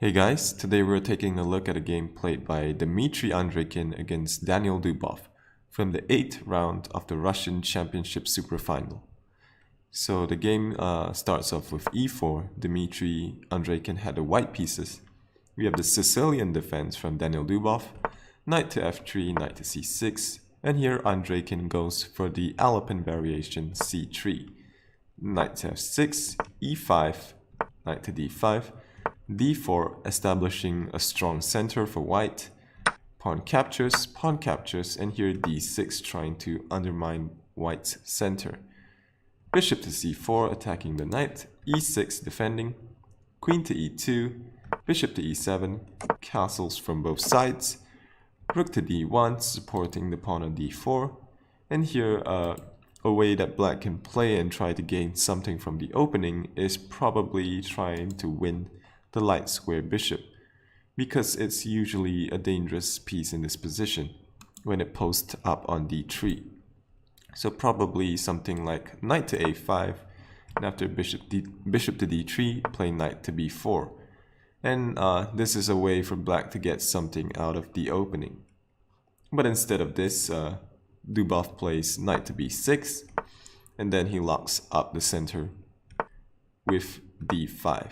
Hey guys, today we're taking a look at a game played by Dmitry Andreikin against Daniil Dubov from the 8th round of the Russian Championship Superfinal. So the game starts off with e4. Dmitry Andreikin had the white pieces. We have the Sicilian defense from Daniil Dubov, knight to f3, knight to c6, and here Andreikin goes for the Alpine variation c3. Knight to f6, e5, knight to d5, d4, establishing a strong center for white, pawn captures, and here d6, trying to undermine white's center. Bishop to c4, attacking the knight, e6, defending, queen to e2, bishop to e7, castles from both sides, rook to d1, supporting the pawn on d4, and here a way that black can play and try to gain something from the opening is probably trying to win the light square bishop, because it's usually a dangerous piece in this position when it posts up on d3. So probably something like knight to a5, and after bishop to d3, play knight to b4. And this is a way for black to get something out of the opening. But instead of this, Dubov plays knight to b6, and then he locks up the center with d5.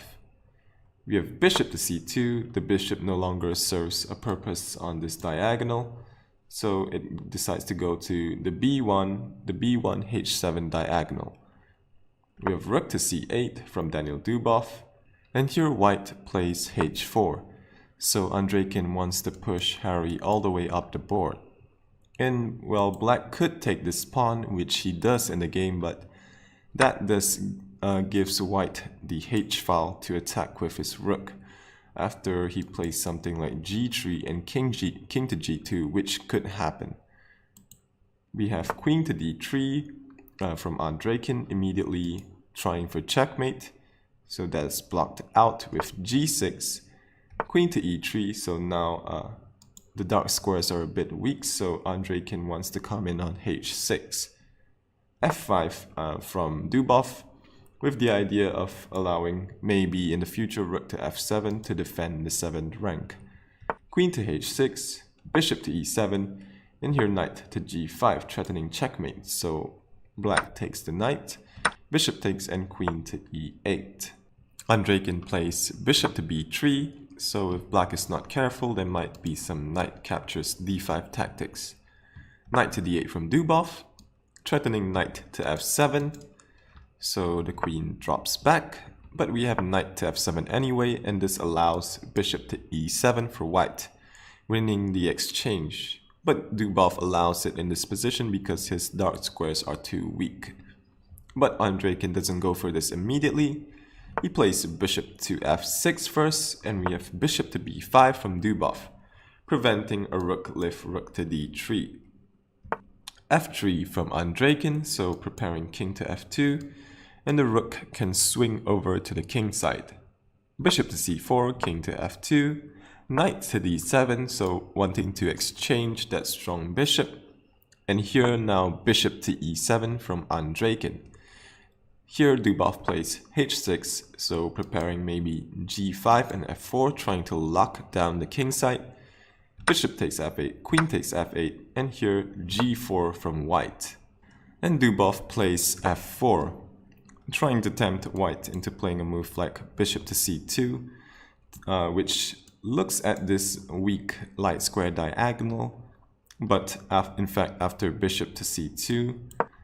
We have bishop to c2. The bishop no longer serves a purpose on this diagonal, so it decides to go to the b1 h7 diagonal. We have rook to c8 from Daniil Dubov, and here white plays h4. So Andreikin wants to push Harry all the way up the board. And well, black could take this pawn, which he does in the game, but that gives white the h-file to attack with his rook after he plays something like g3 and king to g2, which could happen. We have queen to d3 from Andreikin, immediately trying for checkmate, so that's blocked out with g6, queen to e3, so now the dark squares are a bit weak, so Andreikin wants to come in on h6. f5 from Dubov, with the idea of allowing maybe in the future rook to f7 to defend the 7th rank. Queen to h6, bishop to e7, and here knight to g5, threatening checkmate, so black takes the knight, bishop takes, and queen to e8. Andreikin plays bishop to b3, so if black is not careful, there might be some knight captures d5 tactics. Knight to d8 from Dubov, threatening knight to f7, so the queen drops back, but we have knight to f7 anyway, and this allows bishop to e7 for white, winning the exchange. But Dubov allows it in this position because his dark squares are too weak. But Andreikin doesn't go for this immediately. He plays bishop to f6 first, and we have bishop to b5 from Dubov, preventing a rook lift rook to d3. f3 from Andreikin, so preparing king to f2, and the rook can swing over to the king side. Bishop to c4, king to f2, knight to d7, so wanting to exchange that strong bishop, and here now bishop to e7 from Andreikin. Here Dubov plays h6, so preparing maybe g5 and f4, trying to lock down the king side. Bishop takes f8, queen takes f8, and here g4 from white. And Dubov plays f4, trying to tempt white into playing a move like bishop to c2, which looks at this weak light square diagonal, but in fact after bishop to c2,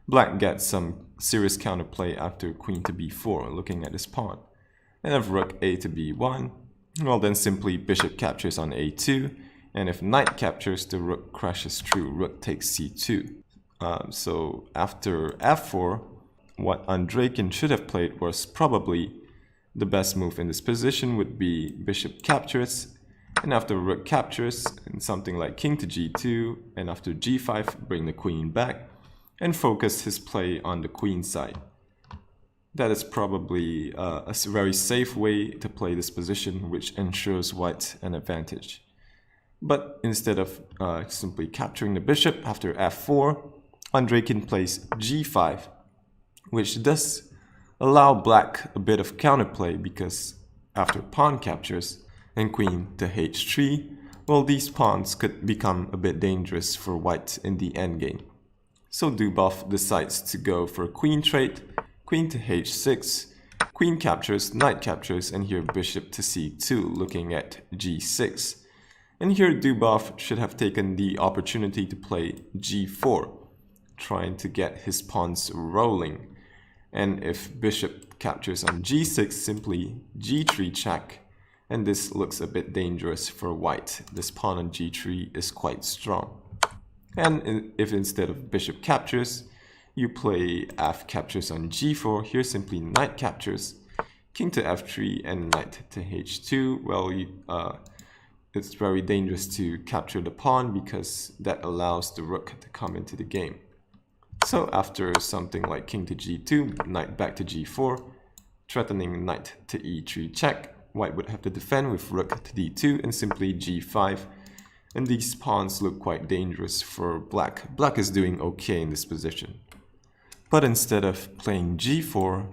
black gets some serious counterplay after queen to b4, looking at his pawn. And if rook a to b1, well then simply bishop captures on a2, and if knight captures, the rook crashes through, rook takes c2. So after f4, what Andreikin should have played was probably the best move in this position would be bishop captures, and after rook captures, and something like king to g2, and after g5, bring the queen back, and focus his play on the queen side. That is probably a very safe way to play this position, which ensures white an advantage. But instead of simply capturing the bishop after f4, Andreikin plays g5, which does allow black a bit of counterplay, because after pawn captures, and queen to h3, well, these pawns could become a bit dangerous for white in the endgame. So Dubov decides to go for queen trade, queen to h6, queen captures, knight captures, and here bishop to c2 looking at g6. And here Dubov should have taken the opportunity to play g4, trying to get his pawns rolling. And if bishop captures on g6, simply g3 check. And this looks a bit dangerous for white. This pawn on g3 is quite strong. And if instead of bishop captures, you play f captures on g4, here simply knight captures, king to f3, and knight to h2. Well, it's very dangerous to capture the pawn because that allows the rook to come into the game. So after something like king to g2, knight back to g4, threatening knight to e3 check, white would have to defend with rook to d2 and simply g5. And these pawns look quite dangerous for black. Black is doing okay in this position. But instead of playing g4,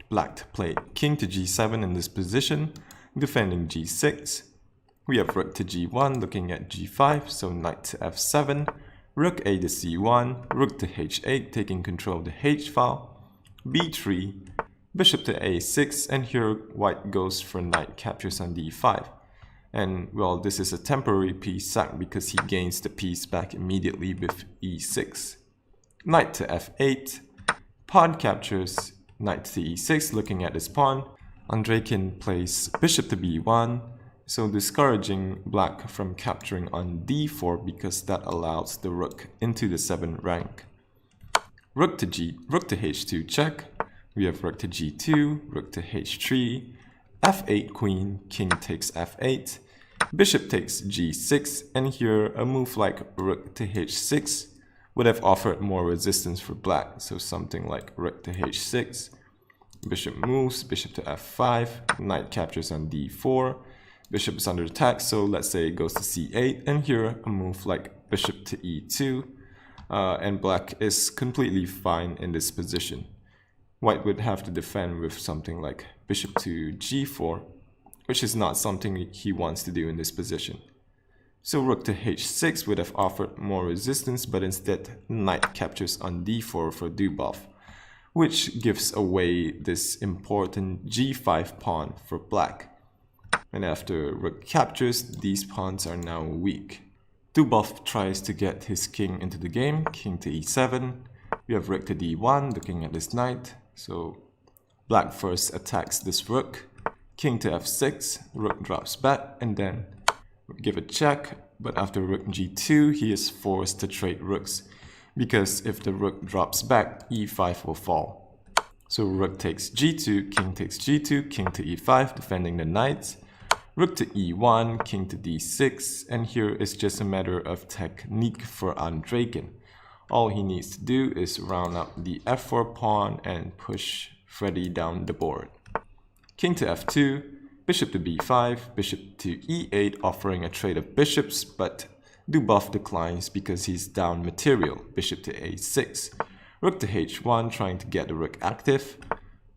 black played king to g7 in this position, defending g6. We have rook to g1 looking at g5, so knight to f7, rook a to c1, rook to h8 taking control of the h file, b3, bishop to a6, and here white goes for knight captures on d5. And well, this is a temporary piece sack because he gains the piece back immediately with e6. Knight to f8, pawn captures, knight to e6 looking at his pawn. Andreikin plays bishop to b1, so discouraging black from capturing on d4 because that allows the rook into the 7th rank. Rook to h2 check. We have rook to g2, rook to h3, f8 queen, king takes f8, bishop takes g6, and here a move like rook to h6 would have offered more resistance for black, so something like rook to h6, bishop moves, bishop to f5, knight captures on d4, bishop is under attack, so let's say it goes to c8, and here a move like bishop to e2, and black is completely fine in this position. White would have to defend with something like bishop to g4, which is not something he wants to do in this position. So rook to h6 would have offered more resistance, but instead knight captures on d4 for Dubov, which gives away this important g5 pawn for black. And after rook captures, these pawns are now weak. Dubov tries to get his king into the game, king to e7. We have rook to d1 looking at this knight. So black first attacks this rook, king to f6, rook drops back, and then give a check. But after rook g2, he is forced to trade rooks, because if the rook drops back, e5 will fall. So rook takes g2, king takes g2, king to e5, defending the knight, rook to e1, king to d6, and here is just a matter of technique for Andreikin. All he needs to do is round up the f4 pawn and push Freddy down the board. King to f2, bishop to b5, bishop to e8 offering a trade of bishops, but Dubov declines because he's down material, bishop to a6, rook to h1 trying to get the rook active,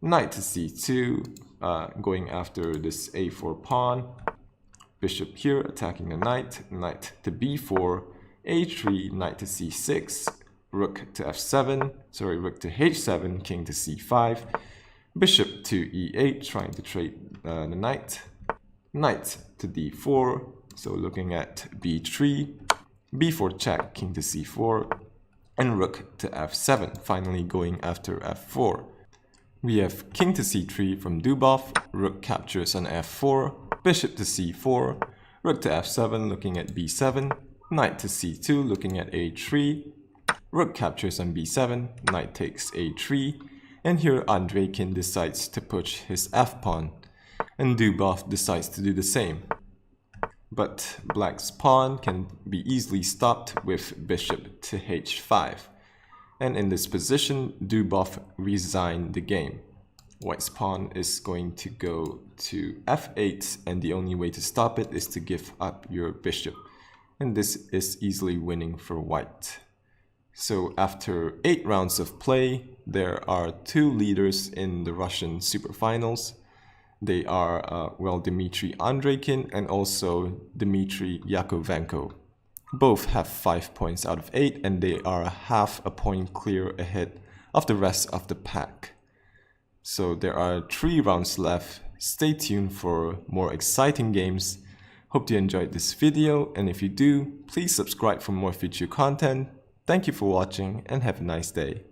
knight to c2 going after this a4 pawn, bishop here attacking the knight, knight to b4, a3, knight to c6, rook to f7, rook to h7, king to c5, bishop to e8, trying to trade the knight, knight to d4, so looking at b3, b4 check, king to c4, and rook to f7, finally going after f4. We have king to c3 from Dubov, rook captures on f4, bishop to c4, rook to f7 looking at b7, knight to c2 looking at a3, rook captures on b7, knight takes a3, and here Andreikin decides to push his f-pawn, and Dubov decides to do the same. But black's pawn can be easily stopped with bishop to h5, and in this position Dubov resigned the game. White's pawn is going to go to f8, and the only way to stop it is to give up your bishop, and this is easily winning for white. So after 8 rounds of play, there are 2 leaders in the Russian Superfinals. They are, well, Dmitry Andreikin and also Dmitry Yakovenko. Both have 5 points out of 8, and they are half a point clear ahead of the rest of the pack. So there are 3 rounds left. Stay tuned for more exciting games. Hope you enjoyed this video, and if you do, please subscribe for more future content. Thank you for watching and have a nice day.